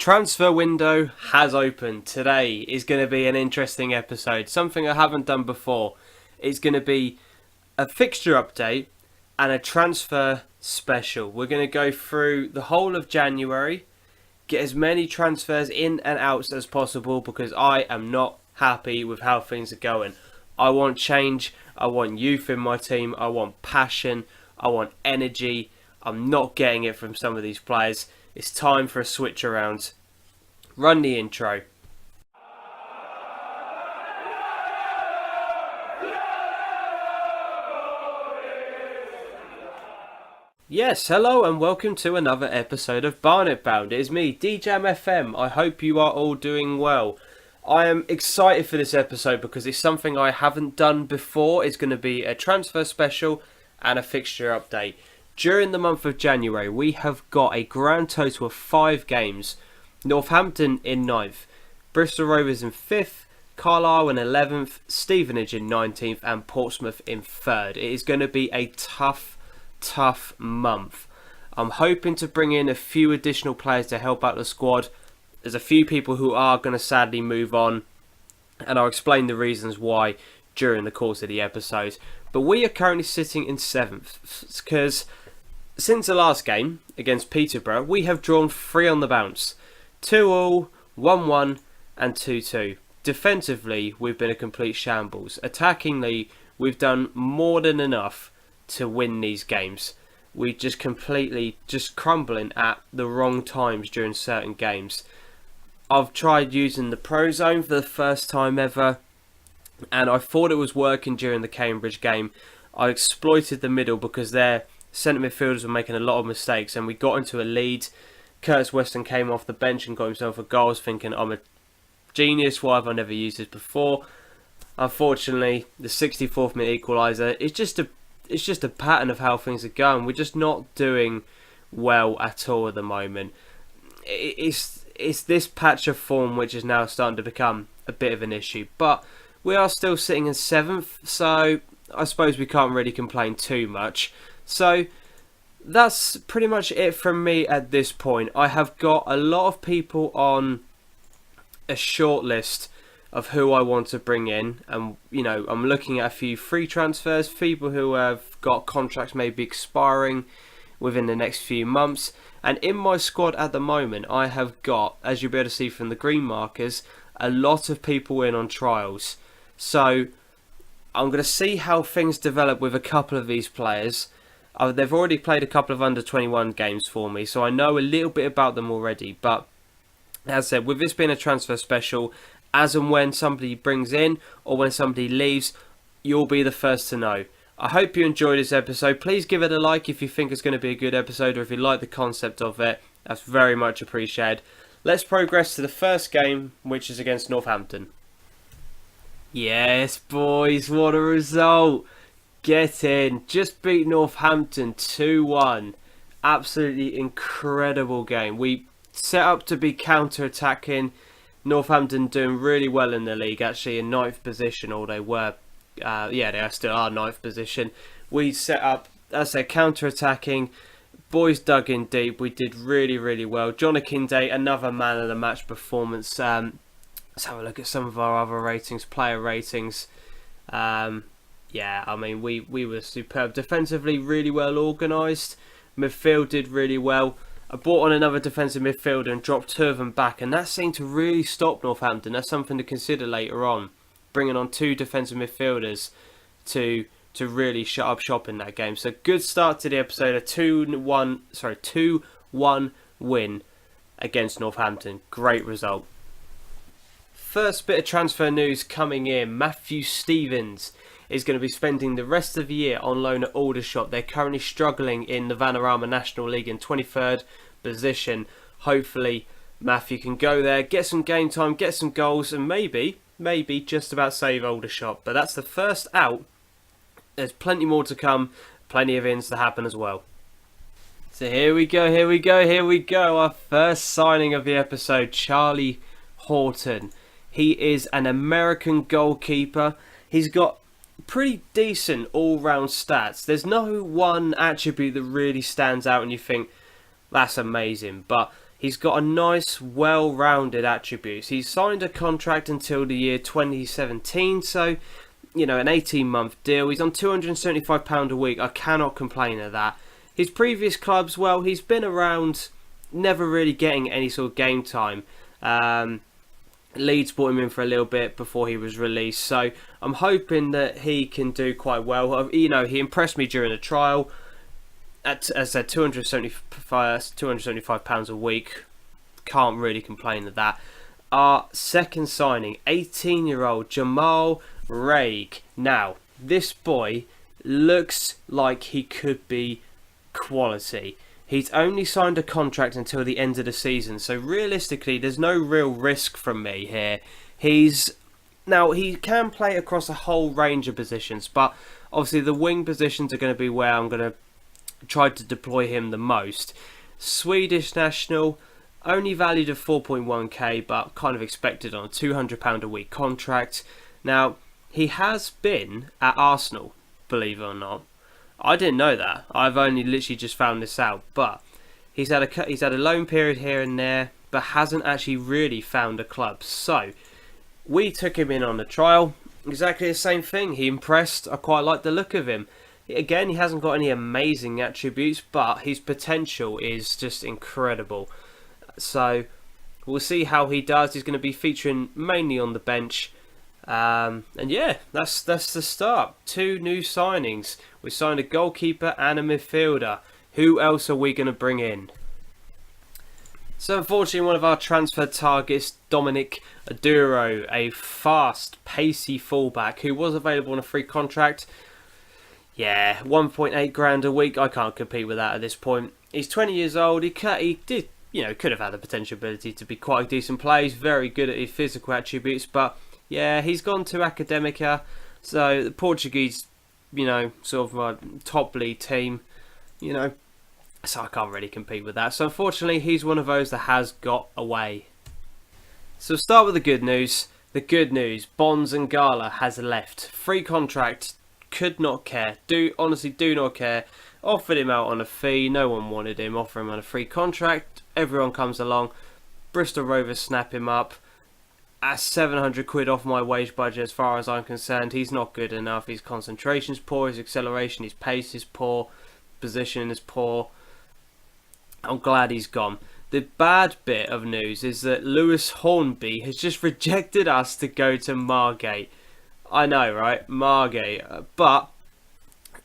Transfer window has opened. Today is going to be an interesting episode. Something I haven't done before. It's going to be a fixture update and a transfer special. We're going to go through the whole of January, get as many transfers in and out as possible because I am not happy with how things are going. I want change. I want youth in my team. I want passion. I want energy. I'm not getting it from some of these players. It's time for a switch around. Run the intro. Yes, hello and welcome to another episode of Barnet Bound. It is me, DJam FM. I hope you are all doing well. I am excited for this episode because it's something I haven't done before. It's going to be a transfer special and a fixture update. During the month of January, we have got a grand total of 5 games. Northampton in 9th, Bristol Rovers in 5th, Carlisle in 11th, Stevenage in 19th and Portsmouth in 3rd. It is going to be a tough month. I'm hoping to bring in a few additional players to help out the squad. There's a few people who are going to sadly move on, and I'll explain the reasons why during the course of the episode. But we are currently sitting in 7th because since the last game against Peterborough, we have drawn 3 on the bounce. 2-2, 1-1 and 2-2. Defensively, we've been a complete shambles. Attackingly, we've done more than enough to win these games. We just completely crumbling at the wrong times during certain games. I've tried using the Pro Zone for the first time ever, and I thought it was working during the Cambridge game. I exploited the middle because their centre midfielders were making a lot of mistakes, and we got into a lead. Curtis Weston came off the bench and got himself a goal. I was thinking, I'm a genius, why have I never used this before? Unfortunately, the 64th minute equaliser is just a pattern of how things are going. We're just not doing well at all at the moment. It's this patch of form which is now starting to become a bit of an issue. But we are still sitting in 7th, so I suppose we can't really complain too much. So that's pretty much it from me at this point. I have got a lot of people on a short list of who I want to bring in, and I'm looking at a few free transfers, people who have got contracts maybe expiring within the next few months. And in my squad at the moment, I have got, as you'll be able to see from the green markers, a lot of people in on trials. So I'm going to see how things develop with a couple of these players. They've already played a couple of under-21 games for me, so I know a little bit about them already. But as I said, with this being a transfer special, as and when somebody brings in or when somebody leaves, you'll be the first to know. I hope you enjoyed this episode. Please give it a like if you think it's going to be a good episode, or if you like the concept of it. That's very much appreciated. Let's progress to the first game, which is against Northampton. Yes, boys, what a result! Get in. Just beat Northampton 2-1. Absolutely incredible game. We set up to be counter-attacking. Northampton doing really well in the league, actually in 9th position, or they were. They still are 9th position. We set up, as I said, counter-attacking. Boys dug in deep. We did really well. John Akinde, another man of the match performance. Let's have a look at some of our other ratings, player ratings. We were superb. Defensively, really well organised. Midfield did really well. I brought on another defensive midfielder and dropped 2 of them back, and that seemed to really stop Northampton. That's something to consider later on. Bringing on 2 defensive midfielders to really shut up shop in that game. So good start to the episode. A 2-1 win against Northampton. Great result. First bit of transfer news coming in. Matthew Stevens is going to be spending the rest of the year on loan at Aldershot. They're currently struggling in the Vanarama National League in 23rd position. Hopefully Matthew can go there, get some game time, get some goals, and maybe just about save Aldershot. But that's the first out. There's plenty more to come, plenty of ins to happen as well. So here we go. Our first signing of the episode, Charlie Horton. He is an American goalkeeper. He's got pretty decent all-round stats. There's no one attribute that really stands out and you think, that's amazing. But He's got a nice, well-rounded attributes. He's signed a contract until the year 2017, so, an 18-month deal. He's on £275 a week. I cannot complain at that. His previous clubs, well, he's been around, never really getting any sort of game time. Leeds brought him in for a little bit before he was released, so I'm hoping that he can do quite well. He impressed me during the trial. As I said, £275 a week. Can't really complain at that. Our second signing, 18-year-old Jamal Raig. Now, this boy looks like he could be quality. He's only signed a contract until the end of the season, so realistically, there's no real risk from me here. He can play across a whole range of positions, but obviously the wing positions are going to be where I'm going to try to deploy him the most. Swedish national, only valued at 4.1k, but kind of expected on a £200 a week contract. Now, he has been at Arsenal, believe it or not. I didn't know that. I've only literally just found this out. But he's had a loan period here and there, but hasn't actually really found a club. So we took him in on the trial. Exactly the same thing. He impressed. I quite like the look of him. Again, he hasn't got any amazing attributes, but his potential is just incredible. So we'll see how he does. He's going to be featuring mainly on the bench. And yeah, that's the start. 2 new signings. We signed a goalkeeper and a midfielder. Who else are we going to bring in? So unfortunately, one of our transfer targets, Dominic Aduro, a fast, pacey fullback who was available on a free contract. Yeah, 1.8 grand a week. I can't compete with that at this point. He's 20 years old. He did, could have had the potential ability to be quite a decent player. He's very good at his physical attributes, but yeah, he's gone to Academica, so the Portuguese, sort of a top league team, so I can't really compete with that. So unfortunately, he's one of those that has got away. So start with the good news. The good news, Bonds and Gala has left. Free contract, could not care. Honestly do not care. Offered him out on a fee, no one wanted him. Offer him on a free contract, everyone comes along. Bristol Rovers snap him up. At 700 quid off my wage budget as far as I'm concerned. He's not good enough. His concentration's poor, his acceleration, his pace is poor, position is poor. I'm glad he's gone. The bad bit of news is that Lewis Hornby has just rejected us to go to Margate. I know, right? Margate. But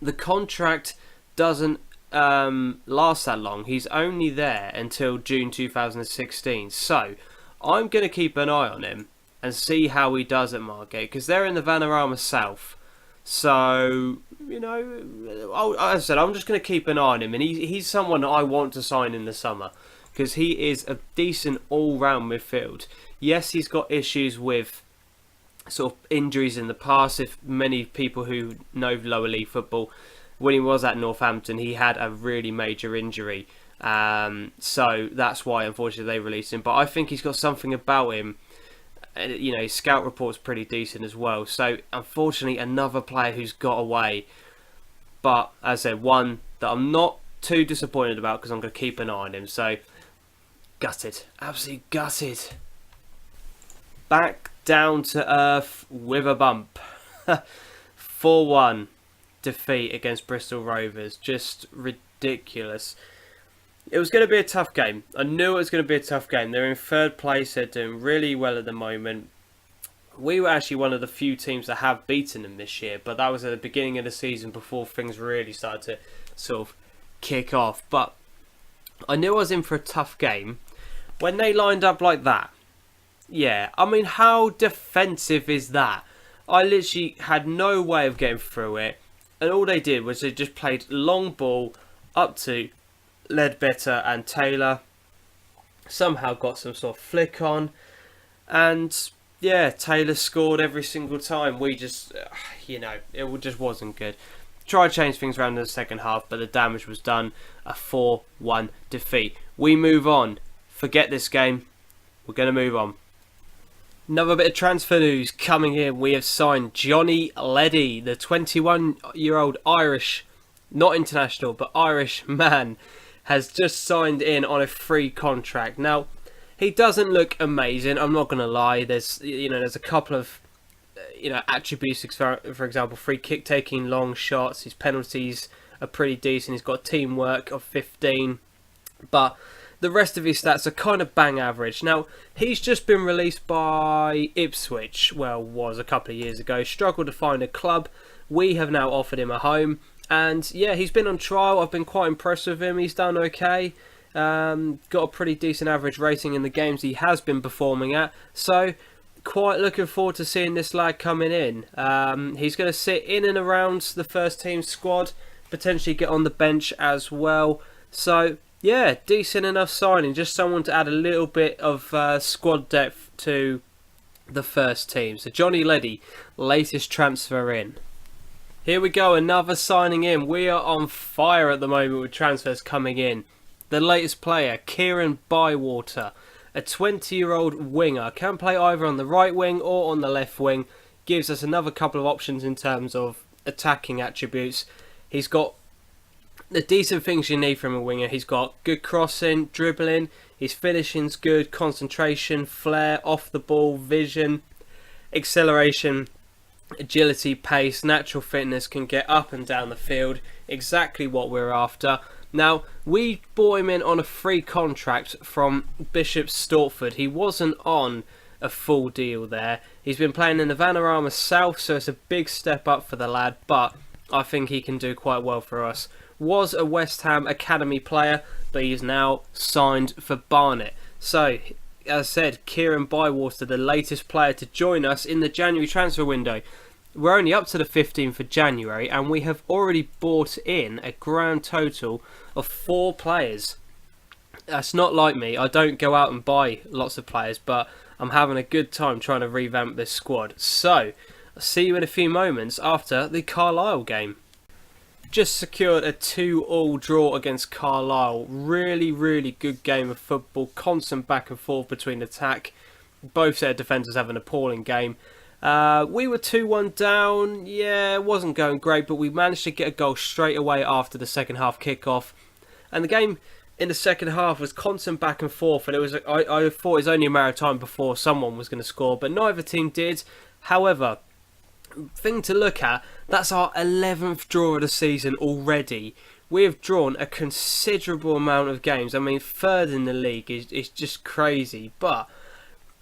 the contract doesn't last that long. He's only there until June 2016. So I'm going to keep an eye on him and see how he does at Margate, because they're in the Vanarama South. So, as I said, I'm just going to keep an eye on him, and he's someone I want to sign in the summer, because he is a decent all-round midfield. Yes, he's got issues with sort of injuries in the past. If many people who know lower league football, when he was at Northampton, he had a really major injury. So that's why, unfortunately, they released him. But I think he's got something about him. His scout report's pretty decent as well. So, unfortunately, another player who's got away. But, as I said, one that I'm not too disappointed about, because I'm going to keep an eye on him. So, gutted. Absolutely gutted. Back down to earth with a bump. 4-1 defeat against Bristol Rovers. Just ridiculous. It was going to be a tough game. I knew it was going to be a tough game. They're in 3rd place. They're doing really well at the moment. We were actually one of the few teams that have beaten them this year, but that was at the beginning of the season before things really started to sort of kick off. But I knew I was in for a tough game when they lined up like that. Yeah, I mean, how defensive is that? I literally had no way of getting through it, and all they did was they just played long ball up to Ledbetter and Taylor. Somehow got some sort of flick on, and yeah, Taylor scored every single time. We just, it just wasn't good. Tried to change things around in the second half, but the damage was done. A 4-1 defeat. We move on. Forget this game. We're going to move on. Another bit of transfer news coming in. We have signed Johnny Leddy, the 21-year-old Irish, not international, but Irish man, has just signed in on a free contract. Now, he doesn't look amazing. I'm not going to lie. There's a couple of attributes. For example, free kick taking, long shots. His penalties are pretty decent. He's got teamwork of 15, but the rest of his stats are kind of bang average. Now, he's just been released by Ipswich. Well, was a couple of years ago. Struggled to find a club. We have now offered him a home. And yeah, he's been on trial. I've been quite impressed with him. He's done okay. Got a pretty decent average rating in the games he has been performing at. So, quite looking forward to seeing this lad coming in. He's going to sit in and around the first team squad. Potentially get on the bench as well. So, yeah, decent enough signing. Just someone to add a little bit of squad depth to the first team. So Johnny Leddy, latest transfer in. Here we go, another signing in. We are on fire at the moment with transfers coming in. The latest player, Kieran Bywater, a 20-year-old winger. Can play either on the right wing or on the left wing. Gives us another couple of options in terms of attacking attributes. He's got the decent things you need from a winger. He's got good crossing, dribbling, his finishing's good, concentration, flair, off the ball, vision, acceleration, agility, pace, natural fitness, can get up and down the field. Exactly what we're after. Now, we bought him in on a free contract from Bishop Stortford. He wasn't on a full deal there. He's been playing in the Vanarama South, so it's a big step up for the lad, but I think he can do quite well for us. Was a West Ham Academy player, but he's now signed for Barnet. So, as I said, Kieran Bywater, the latest player to join us in the January transfer window. We're only up to the 15th of January, and we have already bought in a grand total of 4 players. That's not like me. I don't go out and buy lots of players, but I'm having a good time trying to revamp this squad. So, I'll see you in a few moments after the Carlisle game. Just secured a 2-2 draw against Carlisle. Really, really good game of football. Constant back and forth between attack. Both set of defenders have an appalling game. We were 2-1 down. Yeah, it wasn't going great, but we managed to get a goal straight away after the second half kickoff. And the game in the second half was constant back and forth. And I thought it was only a matter of time before someone was going to score, but neither team did. However, thing to look at, that's our 11th draw of the season already. We have drawn a considerable amount of games. I mean, third in the league is just crazy, but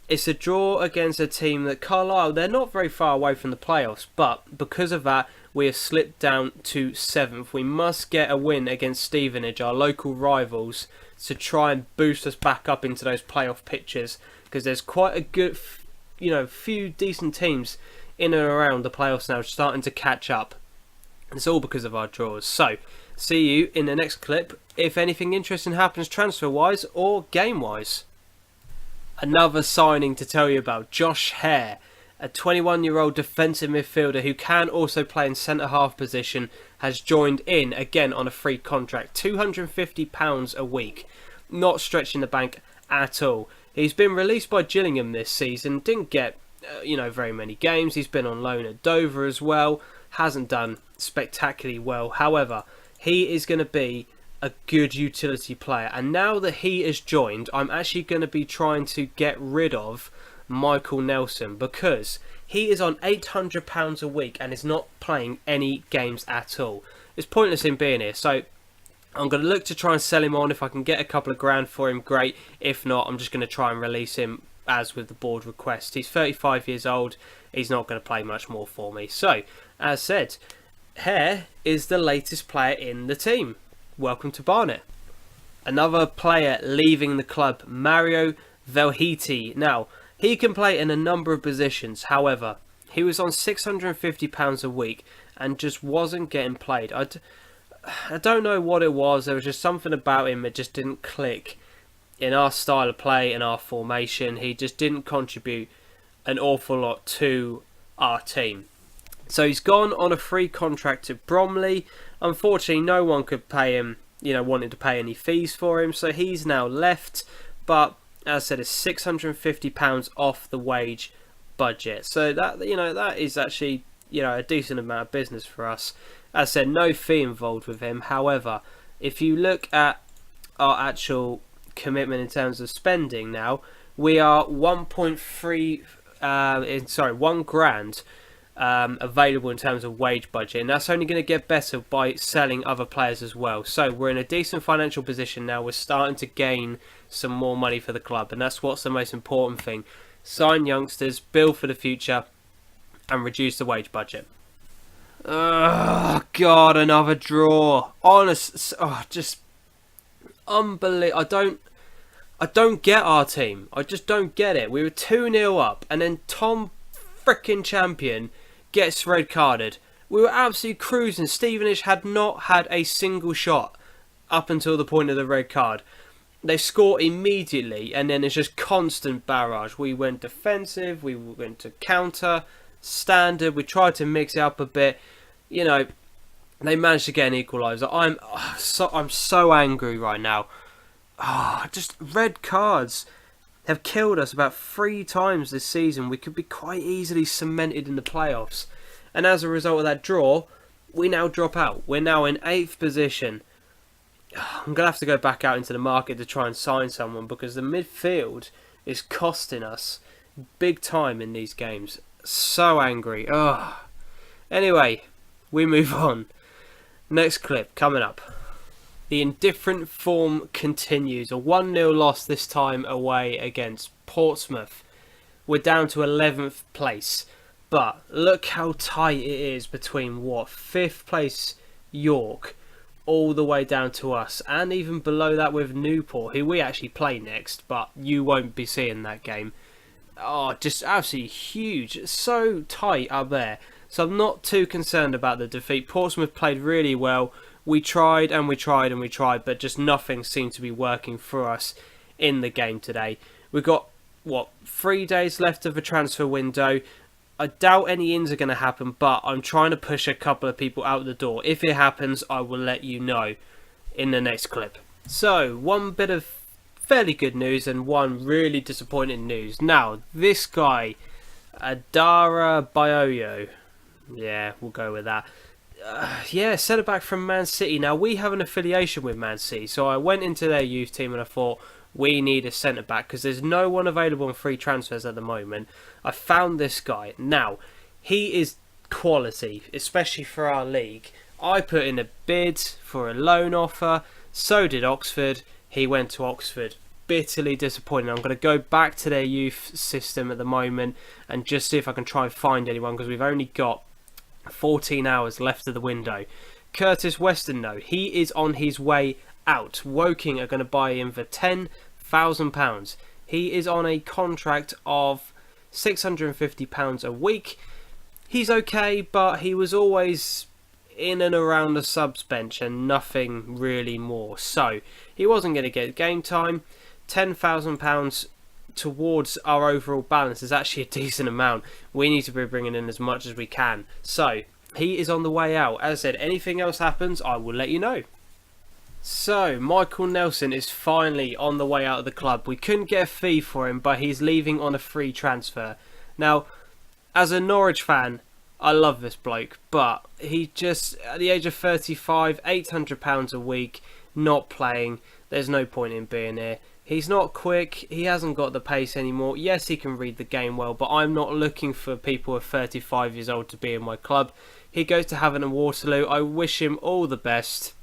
it's a draw against a team that Carlisle, they're not very far away from the playoffs, but because of that, we have slipped down to 7th. We must get a win against Stevenage, our local rivals, to try and boost us back up into those playoff pictures, because there's quite a good, few decent teams in and around the playoffs now, starting to catch up. And it's all because of our draws. So, see you in the next clip if anything interesting happens transfer-wise or game-wise. Another signing to tell you about, Josh Hare, a 21-year-old defensive midfielder who can also play in centre-half position, has joined in, again on a free contract, £250 a week. Not stretching the bank at all. He's been released by Gillingham this season, didn't get very many games. He's been on loan at Dover as well. Hasn't done spectacularly well. However, he is going to be a good utility player. And now that he is joined, I'm actually going to be trying to get rid of Michael Nelson, because he is on £800 a week and is not playing any games at all. It's pointless him being here. So I'm going to look to try and sell him on. If I can get a couple of grand for him, great. If not, I'm just going to try and release him as with the board request. He's 35 years old. He's not going to play much more for me. So, as said, Hare is the latest player in the team. Welcome to Barnet. Another player leaving the club, Mario Velhiti. Now, he can play in a number of positions. However, he was on £650 a week and just wasn't getting played. I don't know what it was. There was just something about him that just didn't click in our style of play, in our formation. He just didn't contribute an awful lot to our team. So he's gone on a free contract to Bromley. Unfortunately, no one could pay him, wanted to pay any fees for him. So he's now left. But as I said, it's £650 off the wage budget. So that is actually, a decent amount of business for us. As I said, no fee involved with him. However, if you look at our actual commitment in terms of spending now, we are 1 grand available in terms of wage budget, and that's only going to get better by selling other players as well. So we're in a decent financial position now. We're starting to gain some more money for the club, and that's what's the most important thing. Sign youngsters, build for the future, and reduce the wage budget. Oh God, another draw. Just unbelievable. I don't get our team. I just don't get it. We were 2-0 up, and then Tom frickin' Champion gets red carded. We were absolutely cruising. Stevenage had not had a single shot up until the point of the red card. They score immediately, and then it's just constant barrage. We went defensive, we went to counter, standard. We tried to mix it up a bit. You know, they managed to get an equaliser. I'm so angry right now. Just red cards have killed us about 3 times this season. We could be quite easily cemented in the playoffs. And as a result of that draw, we now drop out. We're now in 8th position. I'm going to have to go back out into the market to try and sign someone, because the midfield is costing us big time in these games. So angry. Anyway, we move on. Next clip coming up. The indifferent form continues. A 1-0 loss, this time away against Portsmouth. We're down to 11th place. But look how tight it is between 5th place York all the way down to us. And even below that with Newport, who we actually play next. But you won't be seeing that game. Just absolutely huge. It's so tight up there. So I'm not too concerned about the defeat. Portsmouth played really well. We tried and we tried and we tried, but just nothing seemed to be working for us in the game today. We've got, 3 days left of the transfer window. I doubt any ins are going to happen, but I'm trying to push a couple of people out the door. If it happens, I will let you know in the next clip. So, one bit of fairly good news and one really disappointing news. Now, this guy, Adara Bayoyo. Yeah, we'll go with that. Centre back from Man City. Now, we have an affiliation with Man City, so I went into their youth team and I thought, we need a centre back because there's no one available on free transfers at the moment. I found this guy. Now, he is quality, especially for our league. I put in a bid for a loan offer, so did Oxford. He went to Oxford. Bitterly disappointing. I'm going to go back to their youth system at the moment and just see if I can try and find anyone, because we've only got 14 hours left of the window. Curtis Weston, though, he is on his way out. Woking are going to buy him for £10,000. He is on a contract of £650 a week. He's okay, but he was always in and around the subs bench and nothing really more. So he wasn't going to get game time. £10,000 towards our overall balance is actually a decent amount. We need to be bringing in as much as we can. So he is on the way out. As I said, anything else happens, I will let you know. So Michael Nelson is finally on the way out of the club. We couldn't get a fee for him, but he's leaving on a free transfer. Now, as a Norwich fan, I love this bloke, but he just, at the age of 35, £800 a week, not playing. There's no point in being here. He's not quick, he hasn't got the pace anymore. Yes, he can read the game well, but I'm not looking for people of 35 years old to be in my club. He goes to Havant and Waterloo. I wish him all the best.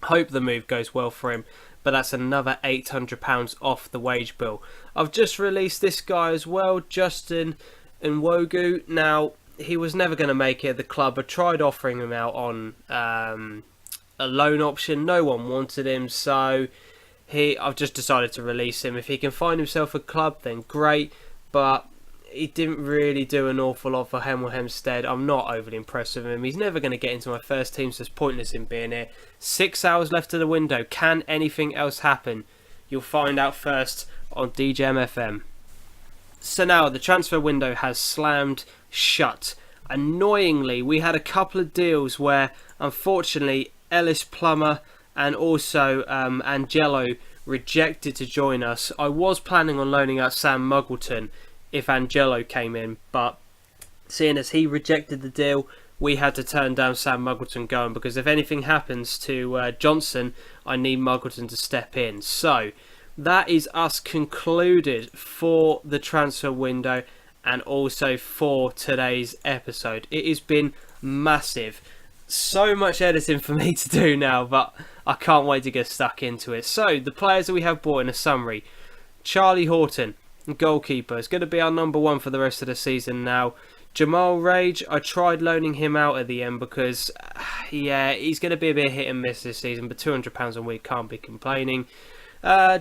Hope the move goes well for him, but that's another £800 off the wage bill. I've just released this guy as well, Justin Nwogu. Now, he was never going to make it at the club. I tried offering him out on a loan option. No one wanted him, so I've just decided to release him. If he can find himself a club, then great, but he didn't really do an awful lot for Hemel Hempstead. I'm not overly impressed with him. He's never going to get into my first team, so it's pointless in being here. 6 hours left of the window. Can anything else happen? You'll find out first on DJMFM. So now the transfer window has slammed shut. Annoyingly, we had a couple of deals where, unfortunately, Ellis Plummer and also Angelo rejected to join us. I was planning on loaning out Sam Muggleton if Angelo came in, but seeing as he rejected the deal, we had to turn down Sam Muggleton going, because if anything happens to Johnson, I need Muggleton to step in. So that is us concluded for the transfer window and also for today's episode. It has been massive. So much editing for me to do now, but I can't wait to get stuck into it. So the players that we have bought in a summary: Charlie Horton, goalkeeper, is going to be our number one for the rest of the season now. Jamal Rage, I tried loaning him out at the end because, yeah, he's going to be a bit hit and miss this season, but £200 a week, can't be complaining.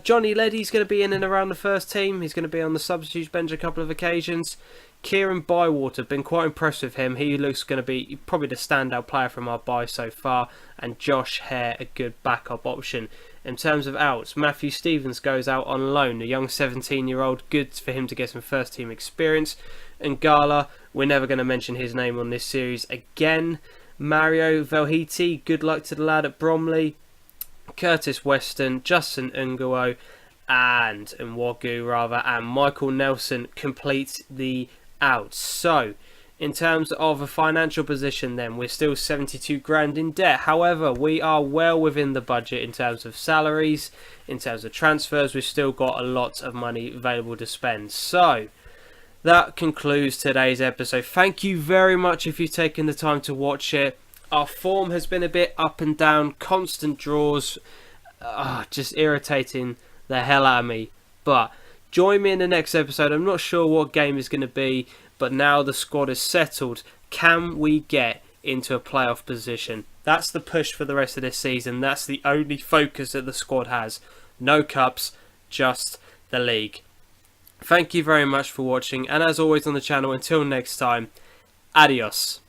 Johnny Leddy's going to be in and around the first team. He's going to be on the substitutes bench a couple of occasions. Kieran Bywater, been quite impressed with him. He looks going to be probably the standout player from our buy so far. And Josh Hare, a good backup option. In terms of outs, Matthew Stevens goes out on loan, a young 17-year-old. Good for him to get some first team experience. And Gala, we're never going to mention his name on this series again. Mario Velhiti, good luck to the lad at Bromley. Curtis Weston, Justin Unguo, and Michael Nelson complete the outs. So, in terms of a financial position then, we're still 72 grand in debt. However, we are well within the budget in terms of salaries, in terms of transfers. We've still got a lot of money available to spend. So, that concludes today's episode. Thank you very much if you've taken the time to watch it. Our form has been a bit up and down, constant draws, just irritating the hell out of me. But join me in the next episode. I'm not sure what game is going to be, but now the squad is settled, can we get into a playoff position? That's the push for the rest of this season. That's the only focus that the squad has. No cups, just the league. Thank you very much for watching, and as always on the channel, until next time, adios.